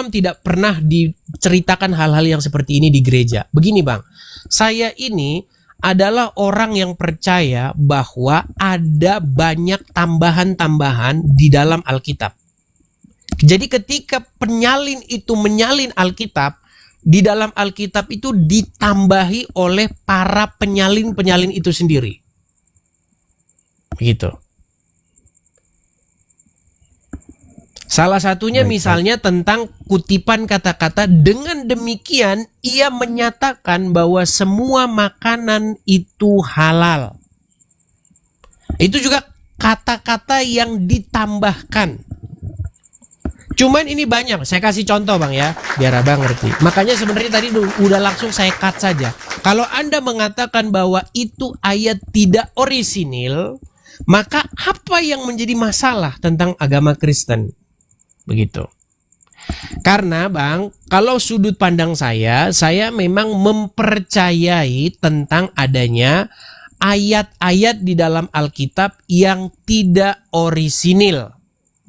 awam tidak pernah diceritakan hal-hal yang seperti ini di gereja. Begini Bang, saya ini adalah orang yang percaya bahwa ada banyak tambahan-tambahan di dalam Alkitab. Jadi ketika penyalin itu menyalin Alkitab, di dalam Alkitab itu ditambahi oleh para penyalin-penyalin itu sendiri. Begitu. Salah satunya misalnya tentang kutipan kata-kata, dengan demikian ia menyatakan bahwa semua makanan itu halal. Itu juga kata-kata yang ditambahkan. Cuman ini banyak, saya kasih contoh Bang ya, biar Abang ngerti. Makanya sebenarnya tadi udah langsung saya cut saja. Kalau Anda mengatakan bahwa itu ayat tidak orisinil, maka apa yang menjadi masalah tentang agama Kristen? Begitu. Karena Bang, kalau sudut pandang saya memang mempercayai tentang adanya ayat-ayat di dalam Alkitab yang tidak orisinil.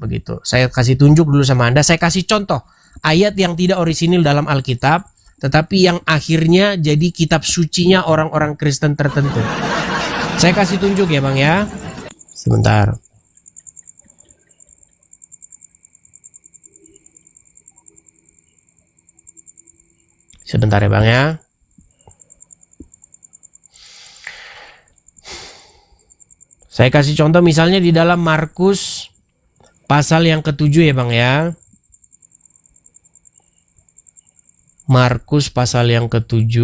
Begitu. Saya kasih tunjuk dulu sama Anda, saya kasih contoh ayat yang tidak orisinil dalam Alkitab, tetapi yang akhirnya jadi kitab sucinya orang-orang Kristen tertentu. Saya kasih tunjuk ya Bang ya. Sebentar. Sebentar ya Bang ya. Saya kasih contoh misalnya di dalam Markus pasal yang ke-7 ya Bang ya. Markus pasal yang ke-7.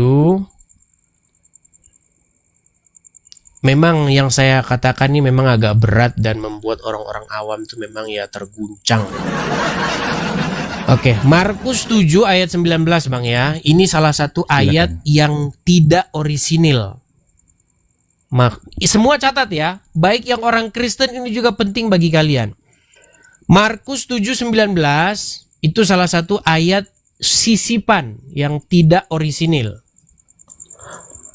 Memang yang saya katakan ini memang agak berat dan membuat orang-orang awam itu memang ya terguncang. Oke, Markus 7 ayat 19 Bang ya. Ini salah satu ayat yang tidak orisinil. Semua catat ya, baik yang orang Kristen, ini juga penting bagi kalian. Markus 7:19 itu salah satu ayat sisipan yang tidak orisinil.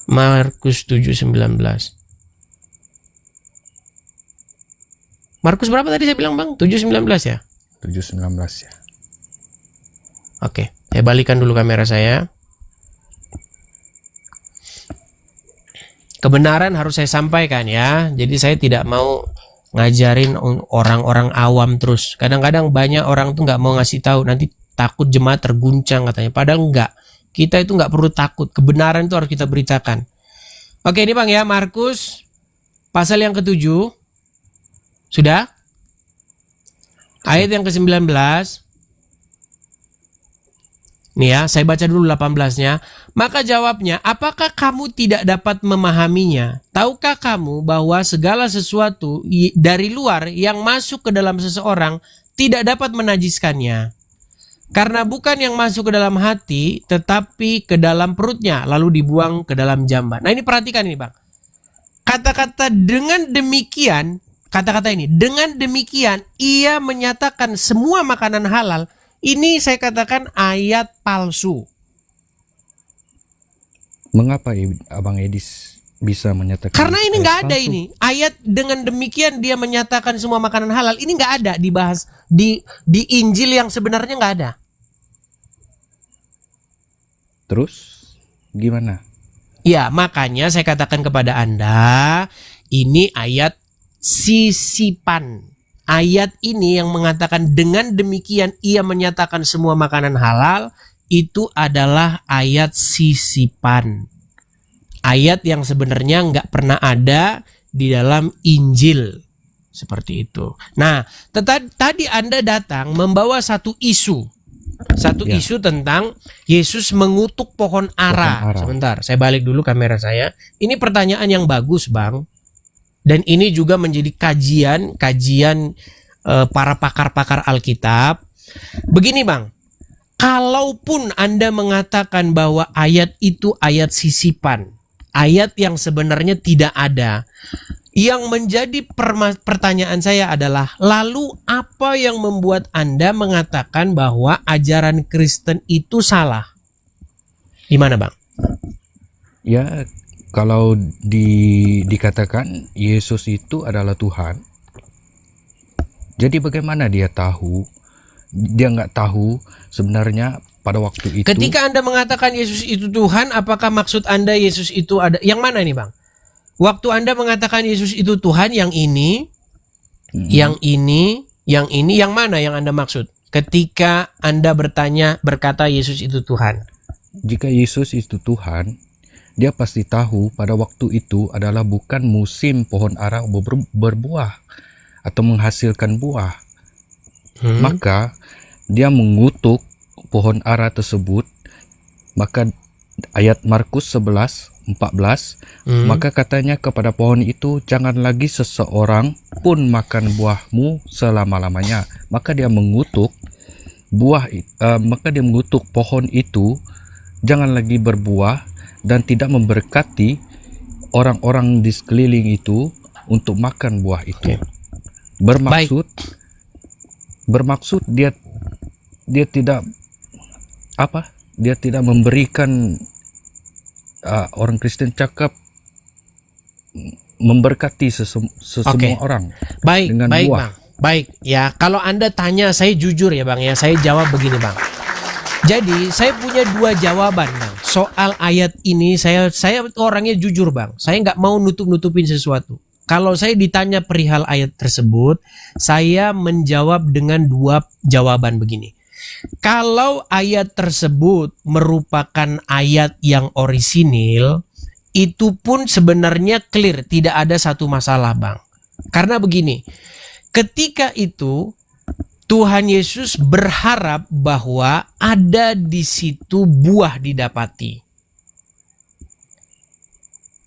Markus 7:19. Markus berapa tadi saya bilang Bang? 7:19 ya? 7:19 ya. Oke, saya balikan dulu kamera saya. Kebenaran harus saya sampaikan ya. Jadi saya tidak mau ngajarin orang-orang awam terus. Kadang-kadang banyak orang tuh nggak mau ngasih tahu, nanti takut jemaat terguncang katanya. Padahal enggak. Kita itu nggak perlu takut. Kebenaran itu harus kita beritakan. Oke, ini Bang ya, Markus pasal yang ke-7. Sudah? Ayat yang ke-19. Nih ya, saya baca dulu 18-nya. Maka jawabnya, apakah kamu tidak dapat memahaminya? Tahukah kamu bahwa segala sesuatu dari luar yang masuk ke dalam seseorang tidak dapat menajiskannya? Karena bukan yang masuk ke dalam hati, tetapi ke dalam perutnya, lalu dibuang ke dalam jamban. Nah ini perhatikan ini Bang. Kata-kata dengan demikian, kata-kata ini, dengan demikian ia menyatakan semua makanan halal. Ini saya katakan ayat palsu. Mengapa Abang Edis bisa menyatakan? Karena ini nggak ada palsu? ini. Ayat dengan demikian dia menyatakan semua makanan halal. Ini nggak ada dibahas di Injil yang sebenarnya nggak ada. Terus gimana? Ya, makanya saya katakan kepada Anda, ini ayat sisipan. Ayat ini yang mengatakan dengan demikian ia menyatakan semua makanan halal, itu adalah ayat sisipan. Ayat yang sebenarnya nggak pernah ada di dalam Injil. Seperti itu. Nah, tadi Anda datang membawa satu isu. Isu tentang Yesus mengutuk pohon ara. Sebentar, saya balik dulu kamera saya. Ini pertanyaan yang bagus Bang. Dan ini juga menjadi kajian para pakar-pakar Alkitab. Begini Bang, kalaupun Anda mengatakan bahwa ayat itu ayat sisipan, ayat yang sebenarnya tidak ada, yang menjadi pertanyaan saya adalah, lalu apa yang membuat Anda mengatakan bahwa ajaran Kristen itu salah? Di mana Bang? Ya, kalau dikatakan Yesus itu adalah Tuhan, jadi bagaimana dia tahu? Dia nggak tahu Sebenarnya pada waktu itu Ketika Anda mengatakan Yesus itu Tuhan, apakah maksud Anda Yesus itu ada yang mana ini, Bang? Waktu Anda mengatakan Yesus itu Tuhan, yang ini, yang ini, yang mana yang Anda maksud? Ketika Anda berkata Yesus itu Tuhan. jika Yesus itu Tuhan, dia pasti tahu pada waktu itu adalah bukan musim pohon ara berbuah atau menghasilkan buah. Maka dia mengutuk pohon ara tersebut. Maka ayat Markus 11:14, maka katanya kepada pohon itu, jangan lagi seseorang pun makan buahmu selama-lamanya. Maka dia mengutuk pohon itu jangan lagi berbuah dan tidak memberkati orang-orang di sekeliling itu untuk makan buah itu. Bermaksud dia tidak dia tidak memberikan orang Kristen cakap memberkati sesemua orang dengan Baik, buah. Bang. Baik, ya. Kalau Anda tanya, saya jujur ya, Bang, ya. Saya jawab begini, Bang. Jadi, saya punya dua jawaban, Bang. Soal ayat ini, saya orangnya jujur, Bang. Saya nggak mau nutup-nutupin sesuatu. Kalau saya ditanya perihal ayat tersebut, saya menjawab dengan dua jawaban begini. Kalau ayat tersebut merupakan ayat yang orisinil, itu pun sebenarnya clear, tidak ada satu masalah, Bang. Karena begini, ketika itu Tuhan Yesus berharap bahwa ada di situ buah didapati.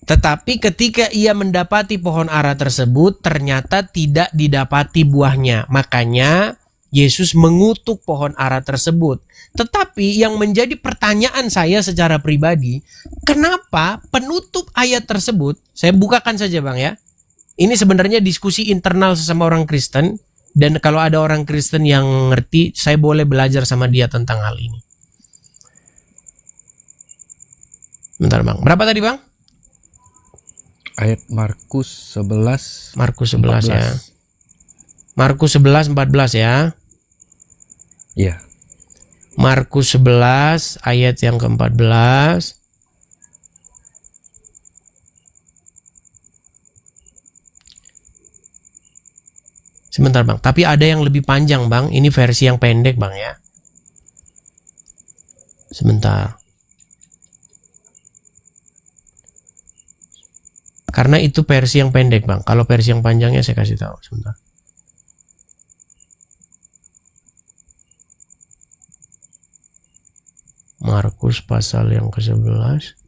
Tetapi ketika ia mendapati pohon ara tersebut, ternyata tidak didapati buahnya. Makanya Yesus mengutuk pohon ara tersebut. Tetapi yang menjadi pertanyaan saya secara pribadi, kenapa penutup ayat tersebut, saya bukakan saja, Bang, ya. Ini sebenarnya diskusi internal sesama orang Kristen. Dan kalau ada orang Kristen yang ngerti, saya boleh belajar sama dia tentang hal ini. Bentar, Bang. Berapa tadi, Bang? Ayat Markus 11. Markus 11 ya. Markus 11:14 ya. Iya. Markus 11 ayat yang ke-14. Sebentar, Bang, tapi ada yang lebih panjang, Bang. Ini versi yang pendek, Bang, ya. Sebentar. Karena itu versi yang pendek, Bang. Kalau versi yang panjangnya saya kasih tahu. Sebentar. Markus pasal yang ke-11.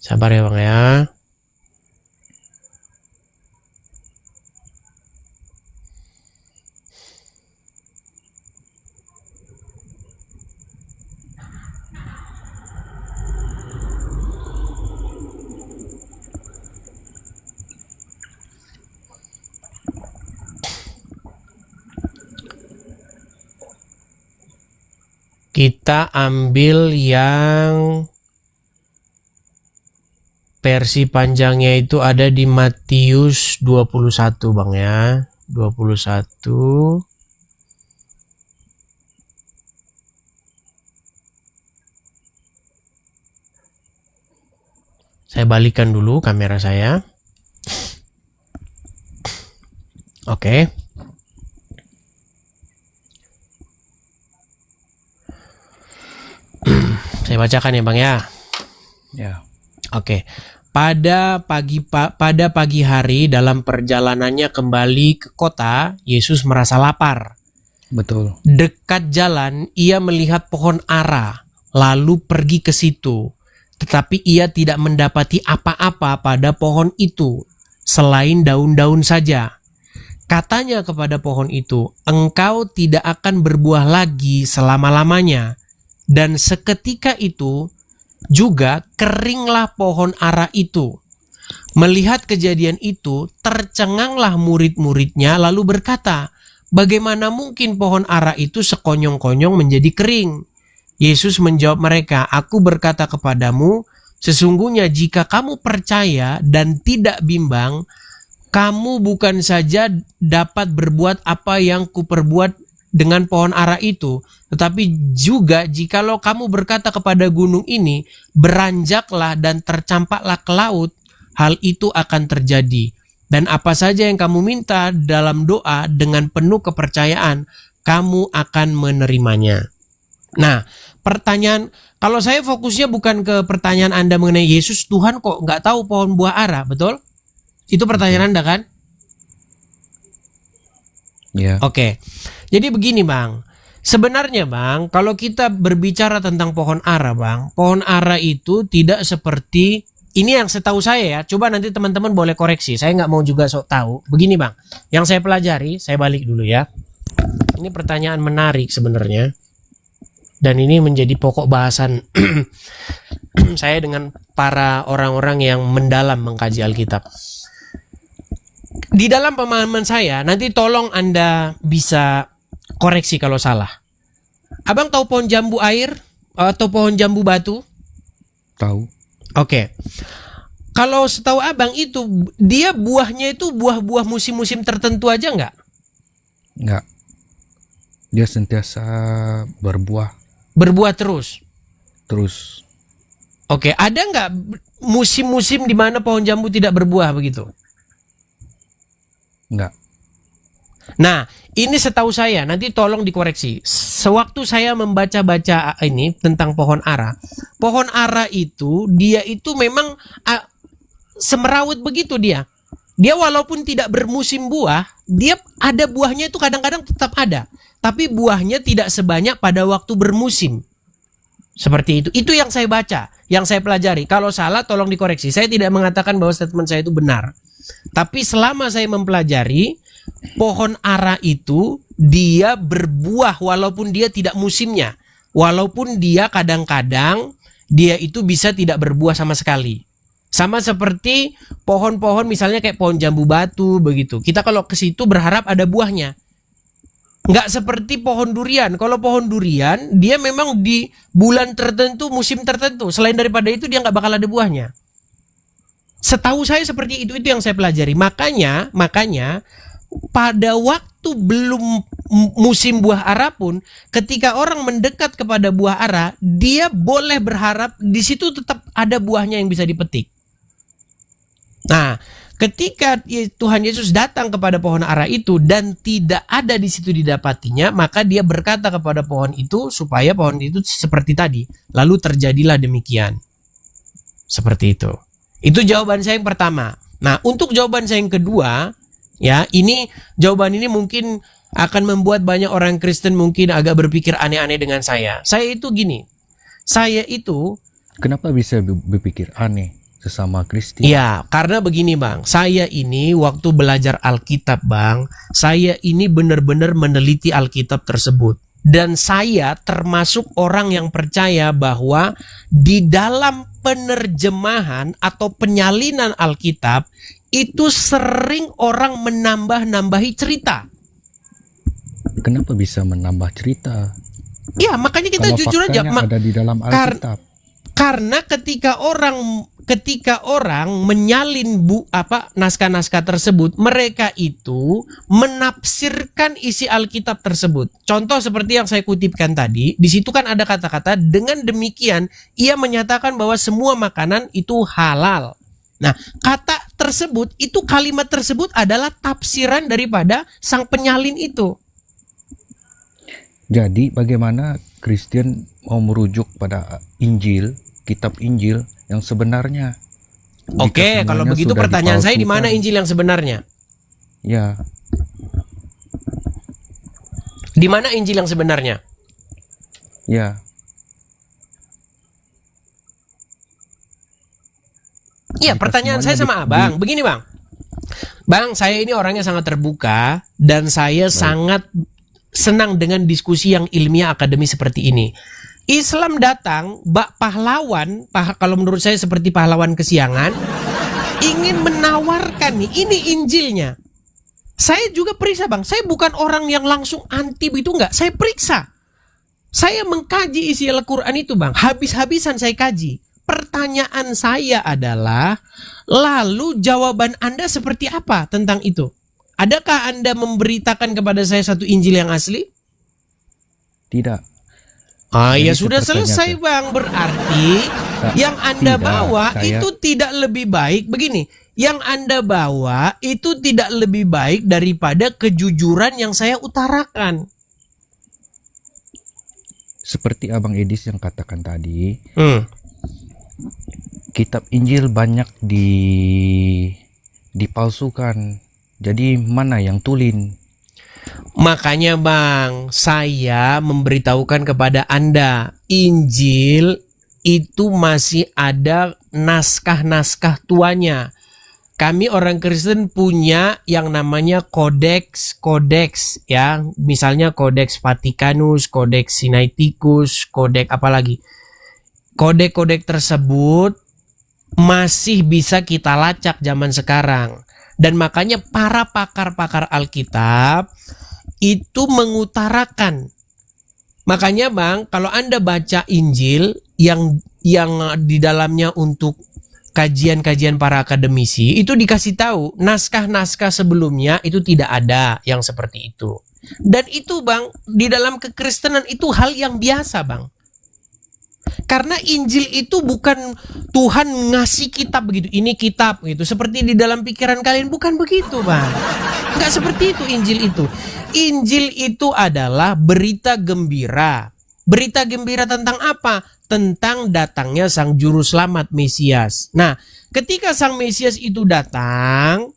Sabar ya, Bang, ya. Kita ambil yang versi panjangnya itu ada di Matius 21, Bang, ya. 21. Saya balikan dulu kamera saya. Oke. Saya bacakan ya, Bang, ya. Ya. Oke. Pada pagi hari dalam perjalanannya kembali ke kota, Yesus merasa lapar. Betul. Dekat jalan, ia melihat pohon ara, lalu pergi ke situ. Tetapi ia tidak mendapati apa-apa pada pohon itu, selain daun-daun saja. Katanya kepada pohon itu, engkau tidak akan berbuah lagi selama-lamanya. Dan seketika itu juga keringlah pohon ara itu. Melihat kejadian itu, tercenganglah murid-muridnya lalu berkata, bagaimana mungkin pohon ara itu sekonyong-konyong menjadi kering? Yesus menjawab mereka, aku berkata kepadamu, sesungguhnya jika kamu percaya dan tidak bimbang, kamu bukan saja dapat berbuat apa yang kuperbuat dengan pohon ara itu, tetapi juga jikalau kamu berkata kepada gunung ini, beranjaklah dan tercampaklah ke laut, hal itu akan terjadi. Dan apa saja yang kamu minta dalam doa dengan penuh kepercayaan, kamu akan menerimanya. Nah, pertanyaan, kalau saya fokusnya bukan ke pertanyaan Anda mengenai Yesus, Tuhan kok nggak tahu pohon buah ara, betul? Itu pertanyaan Anda kan? Ya. Oke, jadi begini Bang. Sebenarnya Bang, kalau kita berbicara tentang pohon ara Bang, pohon ara itu tidak seperti, ini yang setahu saya ya, coba nanti teman-teman boleh koreksi, saya nggak mau juga sok tahu. Begini Bang, yang saya pelajari, saya balik dulu ya. Ini pertanyaan menarik sebenarnya. Dan ini menjadi pokok bahasan saya dengan para orang-orang yang mendalam mengkaji Alkitab. Di dalam pemahaman saya, nanti tolong Anda bisa koreksi kalau salah. Abang tahu pohon jambu air atau pohon jambu batu? Tahu. Oke. Kalau setahu Abang itu, dia buahnya itu buah-buah musim-musim tertentu aja nggak? Nggak. Dia sentiasa berbuah. Berbuah terus? Terus. Oke, ada nggak musim-musim di mana pohon jambu tidak berbuah begitu? Nggak. Nah, ini setahu saya, nanti tolong dikoreksi. Sewaktu saya membaca-baca ini tentang pohon ara itu, dia itu memang semerawut begitu dia. Dia walaupun tidak bermusim buah, dia ada buahnya itu kadang-kadang tetap ada. Tapi buahnya tidak sebanyak pada waktu bermusim. Seperti itu. Itu yang saya baca, yang saya pelajari. Kalau salah tolong dikoreksi. Saya tidak mengatakan bahwa statement saya itu benar. Tapi selama saya mempelajari, pohon ara itu dia berbuah walaupun dia tidak musimnya. Walaupun dia kadang-kadang dia itu bisa tidak berbuah sama sekali. Sama seperti pohon-pohon misalnya kayak pohon jambu batu begitu. Kita kalau ke situ berharap ada buahnya. Nggak seperti pohon durian. Kalau pohon durian dia memang di bulan tertentu, musim tertentu. Selain daripada itu dia nggak bakal ada buahnya. Setahu saya seperti itu yang saya pelajari. Makanya pada waktu belum musim buah ara pun, ketika orang mendekat kepada buah ara, dia boleh berharap di situ tetap ada buahnya yang bisa dipetik. Nah, ketika Tuhan Yesus datang kepada pohon ara itu dan tidak ada di situ didapatinya, maka dia berkata kepada pohon itu supaya pohon itu seperti tadi. Lalu terjadilah demikian. Seperti itu. Itu jawaban saya yang pertama. Nah, untuk jawaban saya yang kedua, ya, jawaban ini mungkin akan membuat banyak orang Kristen mungkin agak berpikir aneh-aneh dengan saya. Saya itu gini. Kenapa bisa berpikir aneh sesama Kristen? Ya, karena begini Bang. Saya ini waktu belajar Alkitab Bang, saya ini benar-benar meneliti Alkitab tersebut. Dan saya termasuk orang yang percaya bahwa di dalam penerjemahan atau penyalinan Alkitab itu sering orang menambah-nambahi cerita. Kenapa bisa menambah cerita? Ya, makanya kita kalau jujur aja. Ada di dalam Alkitab. Karena ketika orang menyalin naskah-naskah tersebut, mereka itu menafsirkan isi Alkitab tersebut. Contoh seperti yang saya kutipkan tadi, di situ kan ada kata-kata dengan demikian ia menyatakan bahwa semua makanan itu halal. Nah, kata tersebut itu kalimat tersebut adalah tafsiran daripada sang penyalin itu. Jadi bagaimana Kristen mau merujuk pada Injil, kitab Injil yang sebenarnya? Oke, kalau begitu pertanyaan saya, di mana Injil yang sebenarnya? Ya. Di mana Injil yang sebenarnya? Ya. Iya, pertanyaan saya sama Abang. Begini Bang. Bang, saya ini orangnya sangat terbuka dan saya sangat senang dengan diskusi yang ilmiah akademis seperti ini. Islam datang, pahlawan, kalau menurut saya seperti pahlawan kesiangan. ingin menawarkan nih, ini Injilnya. Saya juga periksa bang, saya bukan orang yang langsung anti begitu, enggak. Saya periksa. Saya mengkaji isi Al-Quran itu bang, habis-habisan saya kaji. Pertanyaan saya adalah, lalu jawaban Anda seperti apa tentang itu? Adakah Anda memberitakan kepada saya satu Injil yang asli? Tidak. Ya Jadi sudah sepertinya selesai bang, berarti yang Anda tidak, bawa saya- itu tidak lebih baik. Begini, yang Anda bawa itu tidak lebih baik daripada kejujuran yang saya utarakan. Seperti Abang Edis yang katakan tadi, kitab Injil banyak dipalsukan. Jadi mana yang tulin? Makanya bang, saya memberitahukan kepada Anda, Injil itu masih ada naskah-naskah tuanya. Kami orang Kristen punya yang namanya kodeks ya, misalnya kodeks Vatikanus, kodeks Sinaiticus, kodeks apalagi. Kodek-kodek tersebut masih bisa kita lacak zaman sekarang. Dan makanya para pakar-pakar Alkitab itu mengutarakan. Makanya bang, kalau Anda baca Injil yang di dalamnya untuk kajian-kajian para akademisi, itu dikasih tahu naskah-naskah sebelumnya itu tidak ada yang seperti itu. Dan itu bang, di dalam kekristenan itu hal yang biasa bang. Karena Injil itu bukan Tuhan ngasih kitab begitu, ini kitab gitu, seperti di dalam pikiran kalian, bukan begitu bang. Nggak seperti itu Injil itu. Injil itu adalah berita gembira. Berita gembira tentang apa? Tentang datangnya Sang Juru Selamat Mesias. Nah, ketika Sang Mesias itu datang,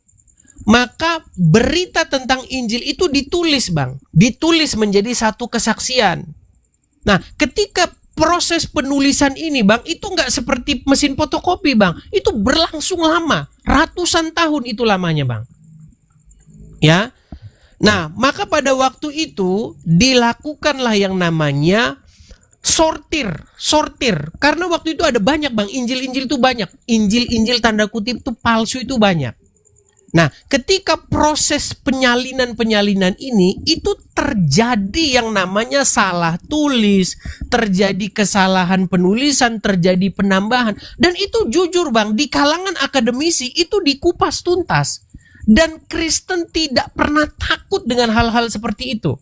maka berita tentang Injil itu ditulis bang. Ditulis menjadi satu kesaksian. Nah, ketika proses penulisan ini bang, itu nggak seperti mesin fotokopi bang. Itu berlangsung lama. Ratusan tahun itu lamanya bang. Ya. Nah, maka pada waktu itu dilakukanlah yang namanya sortir. Karena waktu itu ada banyak bang, Injil-Injil itu banyak. Injil-Injil tanda kutip itu palsu itu banyak. Nah, ketika proses penyalinan ini itu terjadi yang namanya salah tulis, terjadi kesalahan penulisan, terjadi penambahan. Dan itu jujur bang, di kalangan akademisi itu dikupas tuntas. Dan Kristen tidak pernah takut dengan hal-hal seperti itu.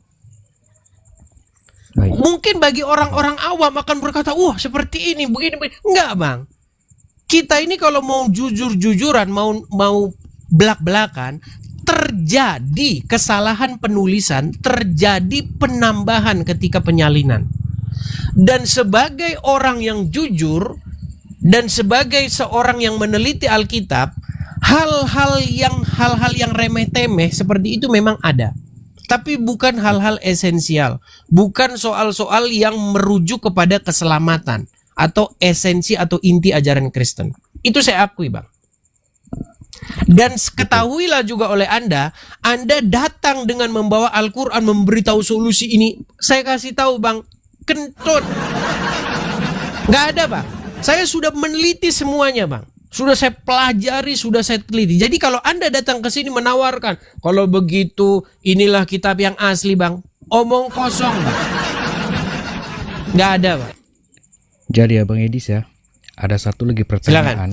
Baik. Mungkin bagi orang-orang awam akan berkata, wah seperti ini, begini. Enggak bang. Kita ini kalau mau jujur-jujuran, mau belak-belakan, terjadi kesalahan penulisan, terjadi penambahan ketika penyalinan. Dan sebagai orang yang jujur, dan sebagai seorang yang meneliti Alkitab, hal-hal yang remeh-temeh seperti itu memang ada. Tapi bukan hal-hal esensial. Bukan soal-soal yang merujuk kepada keselamatan atau esensi atau inti ajaran Kristen. Itu saya akui bang. Dan ketahuilah juga oleh Anda datang dengan membawa Al-Quran, memberitahu solusi ini. Saya kasih tahu bang, kentut. Gak ada bang. Saya sudah meneliti semuanya bang. Sudah saya pelajari, sudah saya teliti. Jadi kalau Anda datang ke sini menawarkan, kalau begitu inilah kitab yang asli bang, omong kosong bang. Gak ada bang. Jadi Abang Edis ya, ada satu lagi pertanyaan. Silakan.